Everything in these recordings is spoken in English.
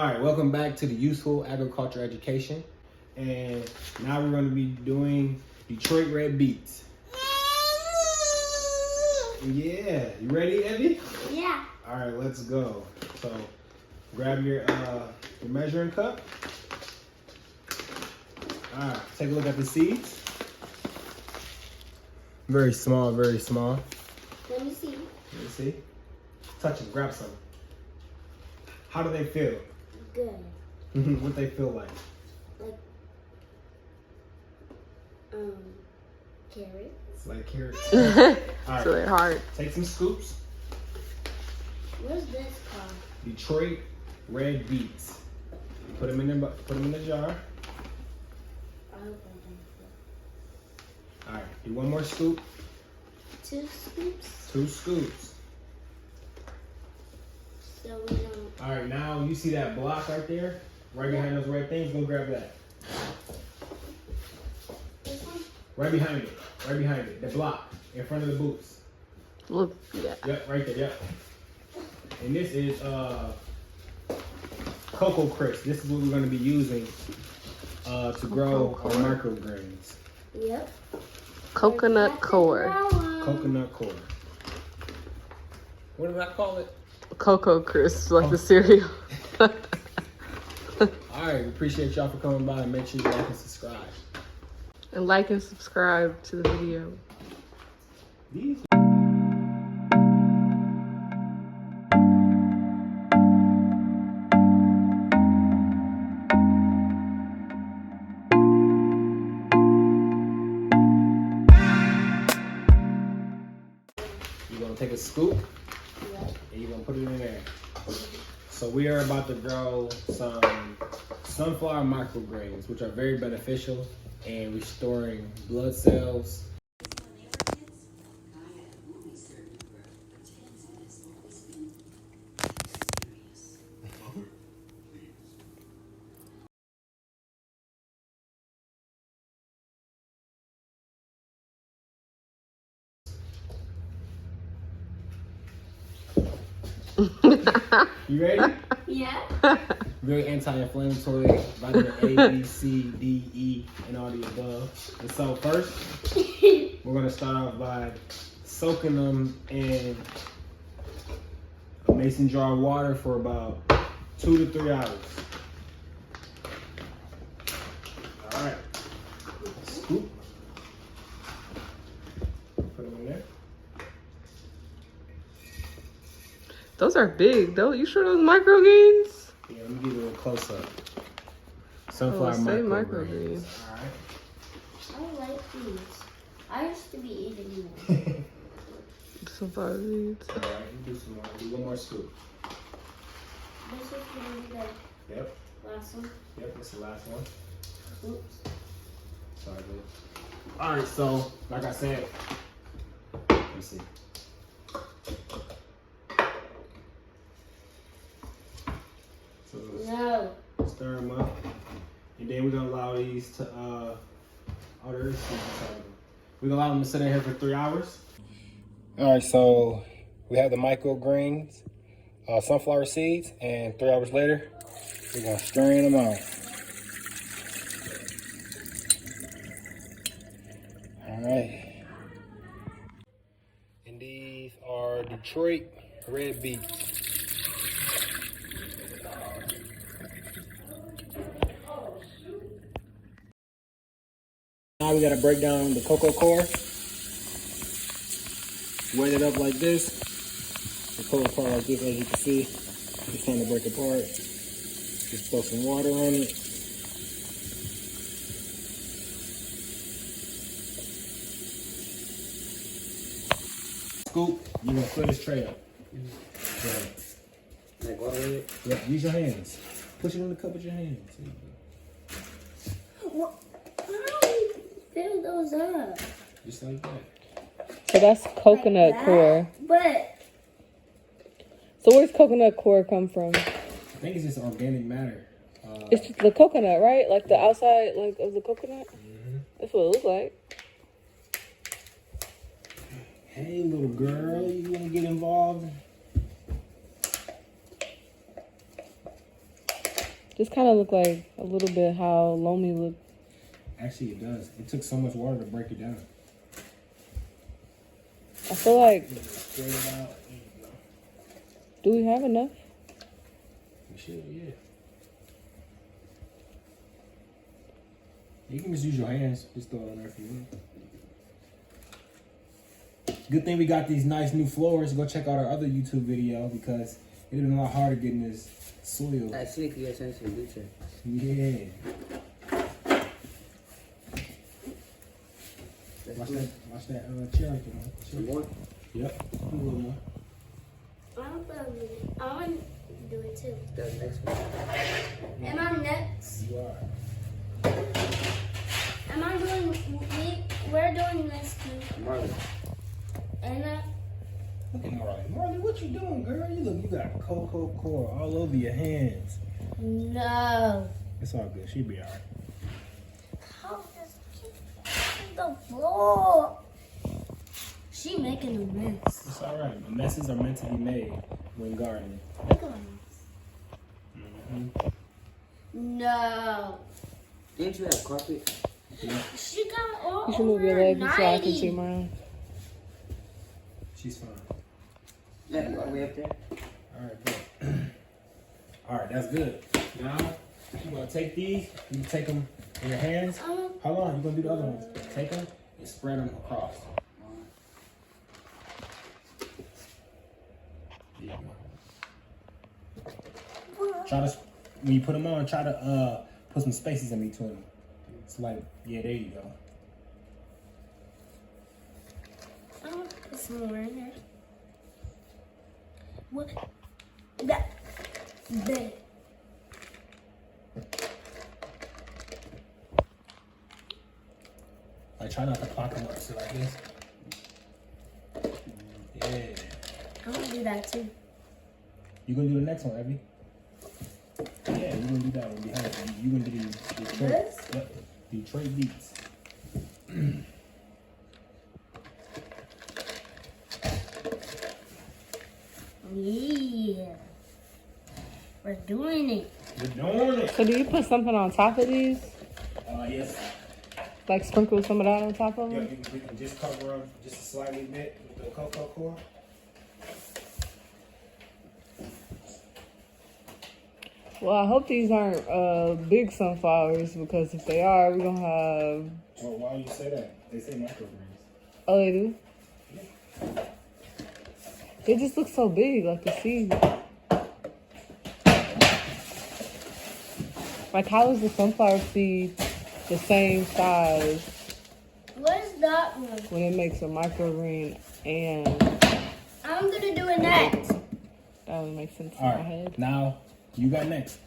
All right, welcome back to the Youthful Agriculture Education. And now we're going to be doing Detroit red beets. Yeah, you ready, Evie? Yeah. All right, let's go. So grab your measuring cup. All right, take a look at the seeds. Very small, very small. Let me see. Let me see. Touch them, grab some. How do they feel? Good. What they feel like? Like, carrots. It's like carrots. All right. So they're hard. Take some scoops. What's this called? Detroit red beets. Put them in the jar. I hope I don't. All right. Do one more scoop. 2 scoops. 2 scoops. So we don't. All right. Now you see that block right there, right behind those red things. Go grab that. This one? Right behind it. Right behind it. The block in front of the boots. Look, yeah. Yep. Right there. Yep. And this is Cocoa Crisp. This is what we're going to be using to grow our microgreens. Yep. Coconut core. Coconut core. What did I call it? Cocoa Crisp, like the cereal. All right, appreciate y'all for coming by, and make sure you like and subscribe. And like and subscribe to the video. These. You're gonna take a scoop. Yep. And you're gonna put it in there. So we are about to grow some sunflower microgreens, which are very beneficial in restoring blood cells. You ready? Yeah. Very anti-inflammatory, vitamin A, B, C, D, E, and all the above. And so first, we're gonna start off by soaking them in a mason jar of water for about 2 to 3 hours. All right. Scoop. Put them in there. Those are big, though. You sure those microgreens? Yeah, let me give you a close up. Sunflower microgreens. All right. I like these. I used to be eating them. Sunflower seeds. All right, do some more. Do one more scoop. This is gonna be the Yep. last one. Yep, that's the last one. Oops. Sorry, dude. All right, so like I said, let me see. So No. stir them up, and then we're gonna allow these to we're gonna allow them to sit in here for 3 hours. All right, so we have the microgreens, sunflower seeds, and 3 hours later, we're gonna strain them out. All right. And these are Detroit red beets. Now we gotta break down the cocoa core. Weight it up like this. The cocoa core like this, as you can see. It's starting to break apart. Just throw some water on it. Scoop. You're gonna fill this tray up. Like water in it? Yeah, use your hands. Push it in the cup with your hands. What? How do you fill those up? Just like that. So that's coconut Like that? core. But So where's coconut core come from? I think it's just organic matter. It's just the coconut, right? Like the outside, like of the coconut. That's what it looks like. Hey, little girl, you wanna get involved? This kind of look like a little bit how Lomi looked. Actually, it does. It took so much water to break it down. I feel like, Spread it out. There you go. do we have enough? We should, yeah. You can just use your hands. Just throw it on there if you want. Good thing we got these nice new floors. Go check out our other YouTube video because it would have been a lot harder getting this soil. Así que ya se ducha. Yeah. Watch that chair right there. Some more? Yep. A little more. I want to do it too. That's next one. Am I next? You are. Am I doing? We're doing this too. Marley. And Look at Marley. Marley, what you doing, girl? You got cocoa coir all over your hands. no. It's all good. She'll be all right. How does she on the floor? She making a mess. It's all right. Messes are meant to be made when gardening. Look at my mess. No. Didn't you have carpet? She got all You should move your over leg so I can 90. see mine. She's fine. Yeah, all the way up there. All right, good. All right, that's good. Now, you're going to take these. You take them in your hands. Hold on. You're going to do the other ones. Take them and spread them across. There you go. Try to, when you put them on, try to put some spaces in between them. It's like, yeah, there you go. I want to put some more in there. What? That. Like, try not to clock them up. So like this. Yeah. I'm gonna do that too. You gonna do the next one, Abby? Yeah, you're gonna do that one behind you. You're gonna do the Detroit. This? Yep. Detroit beats. Yeah. We're doing it. You're doing it. So do you put something on top of these? Yes. Like sprinkle some of that on top of Yeah, them? you can just cover them just a slightly bit with the cocoa coir. Well, I hope these aren't big sunflowers because if they are, we're gonna have. Well, why do you say that? They say microgreens. Oh, they do. They just look so big, like the seed. Like, how is the sunflower seed the same size What is that one? when it makes a microgreen and I'm gonna do it next. that would make sense in All my right. head? Now you got next.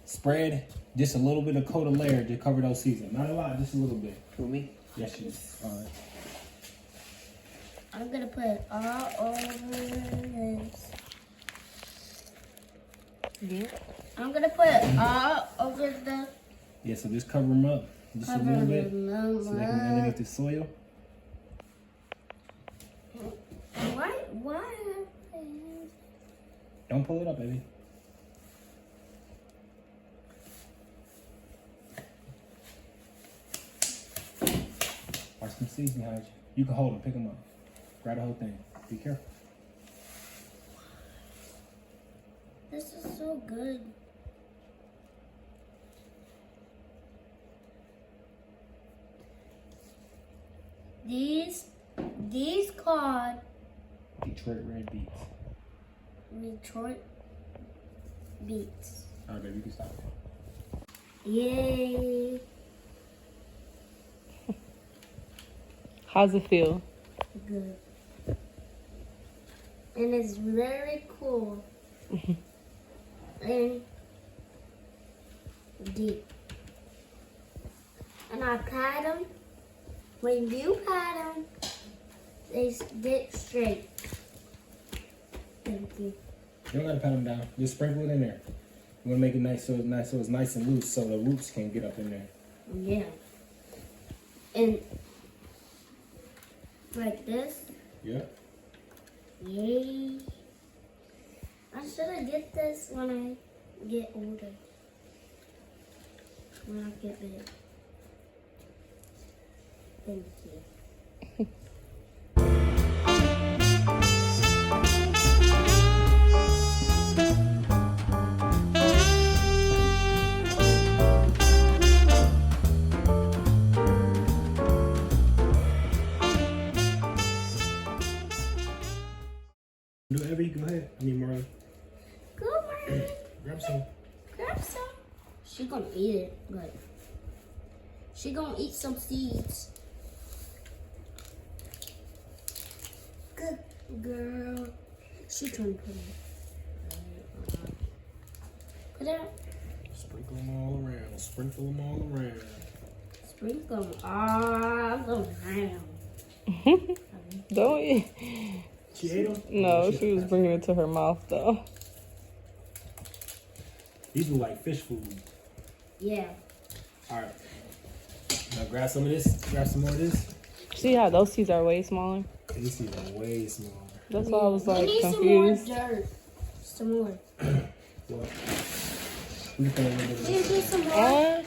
Spread just a little bit of coat of layer to cover those seeds. Not a lot, just a little bit. For me? Yes, you. All right. I'm gonna put it all over this. Yeah. I'm gonna put it all over the. Yeah, so just cover them up just a little bit so they can underneath the soil. Why? Don't pull it up, baby. Watch some seeds behind you. You can hold them, pick them up. Grab the whole thing. Be careful. This is so good. These called Detroit red beets. Detroit beets. All right, baby, you can stop it. Yay! How's it feel? Good. And it's very cool. And deep. And I pat them. When you pat them, they get straight. Thank you. You don't gotta pat them down. Just sprinkle it in there. You wanna make it nice so it's nice and loose so the roots can get up in there. Yeah. And like this. Yeah. Yay. I should have get this when I get older. when I get big. Thank you. Do whatever you go ahead. I mean, Marley. Good morning. Grab some. Grab some. She gonna eat it, but she gonna eat some seeds. Good girl. She trying to put it. Put it. Sprinkle them all around. Sprinkle them all around. Sprinkle them all around. Don't eat. She ate them? No, she was bringing it to her mouth though. These look like fish food. Yeah. All right. Now grab some of this. Grab some more of this. See how those seeds are way smaller? These seeds are way smaller. That's why I was like we need confused. some more dirt. Some more. What? We can put a little bit of You this. get some more.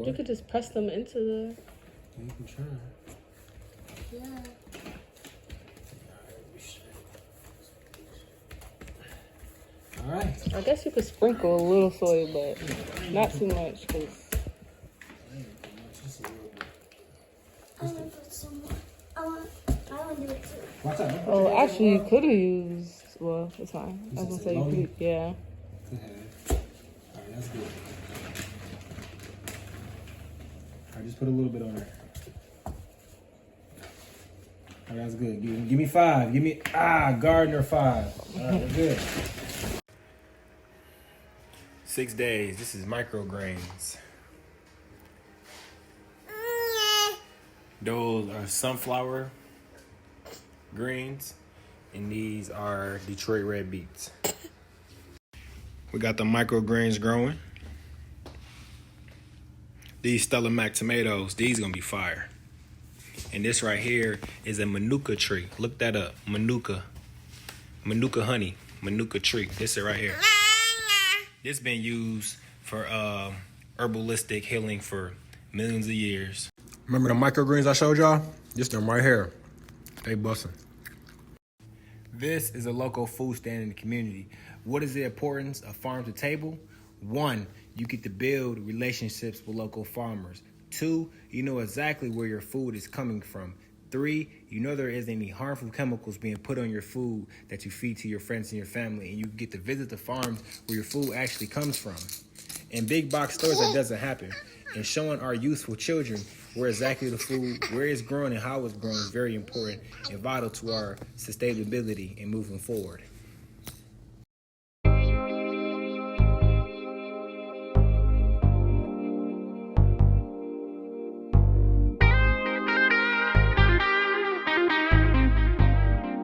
You could just press them into the. You can try. Yeah. All right. I guess you could sprinkle a little soy, but not too much, cause Just a little bit. I want to put some more. I want to do it too. Watch out. oh, actually, you could have used. Well, it's fine. I was gonna say you could. Yeah. Go ahead. All right, that's good. All right, just put a little bit on there. All right, that's good. Give me 5. Give me Gardner 5. All right, that's good. 6 days. This is microgreens. Those are sunflower greens, and these are Detroit red beets. We got the microgreens growing. These Stella Mac tomatoes, these gonna be fire. And this right here is a manuka tree. Look that up, manuka. Manuka honey, manuka tree. This is right here. This been used for herbalistic healing for millions of years. Remember the microgreens I showed y'all? Just them right here. They bussin'. This is a local food stand in the community. What is the importance of farm to table? 1, you get to build relationships with local farmers. 2, you know exactly where your food is coming from. 3, you know there isn't any harmful chemicals being put on your food that you feed to your friends and your family, and you get to visit the farms where your food actually comes from. In big box stores, that doesn't happen. And showing our youthful children where exactly the food, where it's grown and how it's grown is very important and vital to our sustainability and moving forward.